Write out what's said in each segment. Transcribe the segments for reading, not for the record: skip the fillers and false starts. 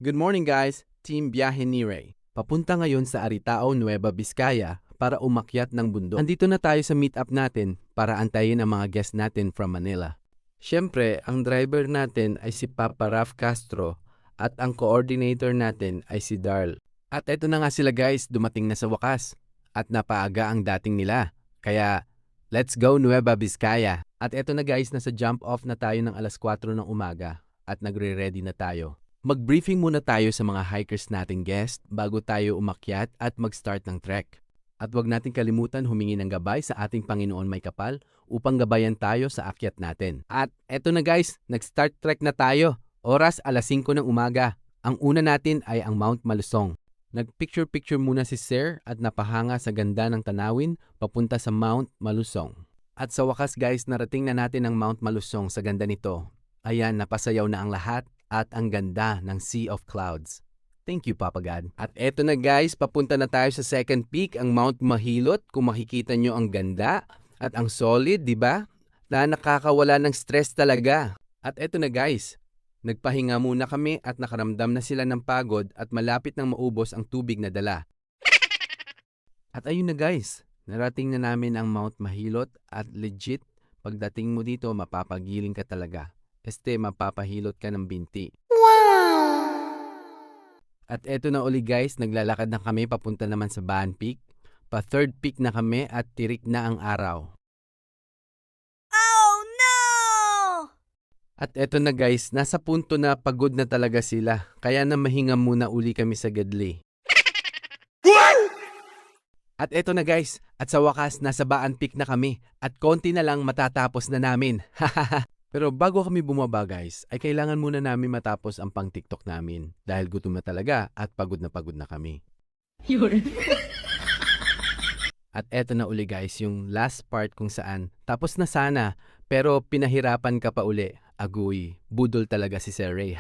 Good morning guys, Team Biyahe ni Ray. Papunta ngayon sa Aritao, Nueva Vizcaya para umakyat ng bundok. Andito na tayo sa meetup natin para antayin ang mga guests natin from Manila. Siyempre, ang driver natin ay si Papa Raf Castro at ang coordinator natin ay si Darl. At eto na nga sila guys, dumating na sa wakas at napaaga ang dating nila. Kaya, let's go Nueva Vizcaya. At eto na guys, nasa jump off na tayo ng alas 4 ng umaga at nagre-ready na tayo. Mag-briefing muna tayo sa mga hikers nating guest bago tayo umakyat at mag-start ng trek. At huwag natin kalimutan humingi ng gabay sa ating Panginoon May Kapal upang gabayan tayo sa akyat natin. At eto na guys, nag-start trek na tayo. Oras alas 5 ng umaga. Ang una natin ay ang Mount Malusong. Nag-picture-picture muna si Sir at napahanga sa ganda ng tanawin papunta sa Mount Malusong. At sa wakas guys, narating na natin ang Mount Malusong sa ganda nito. Ayan, napasayaw na ang lahat at ang ganda ng Sea of Clouds. Thank you, Papa God. At eto na guys, papunta na tayo sa second peak, ang Mount Mahilot. Kung makikita nyo ang ganda at ang solid, di ba? Na nakakawala ng stress talaga. At eto na guys, nagpahinga muna kami at nakaramdam na sila ng pagod at malapit nang maubos ang tubig na dala. At ayun na guys, narating na namin ang Mount Mahilot at legit, pagdating mo dito, mapapagiling ka talaga. Mapapahilot ka ng binti. Wow! At eto na uli guys, naglalakad na kami papunta naman sa Baan Peak. Pa third peak na kami at tirik na ang araw. Oh no! At eto na guys, nasa punto na pagod na talaga sila. Kaya na mahinga muna uli kami sa Gadli. At eto na guys, at sa wakas nasa Baan Peak na kami. At konti na lang matatapos na namin. Pero bago kami bumaba guys, ay kailangan muna namin matapos ang pang-TikTok namin dahil gutom na talaga at pagod na kami. At eto na uli guys, yung last part kung saan tapos na sana pero pinahirapan ka pa uli. Agoy, budol talaga si Sir Ray.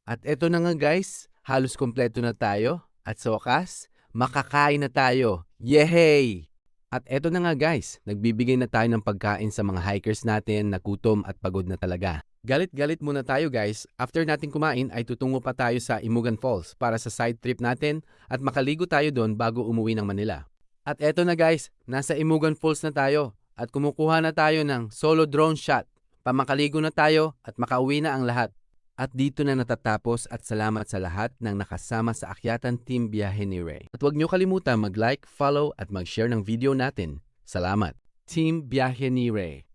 At eto na nga guys, halos kompleto na tayo at sa wakas, makakain na tayo. Yehey! At eto na nga guys, nagbibigay na tayo ng pagkain sa mga hikers natin na gutom at pagod na talaga. Galit-galit muna tayo guys, after natin kumain ay tutungo pa tayo sa Imugan Falls para sa side trip natin at makaligo tayo doon bago umuwi ng Manila. At eto na guys, nasa Imugan Falls na tayo at kumukuha na tayo ng solo drone shot. Pamakaligo na tayo at makauwi na ang lahat. At dito na natatapos at salamat sa lahat ng nakasama sa akyatan Team Biyahe ni Ray. At huwag niyo kalimutan mag-like, follow at mag-share ng video natin. Salamat. Team Biyahe ni Ray.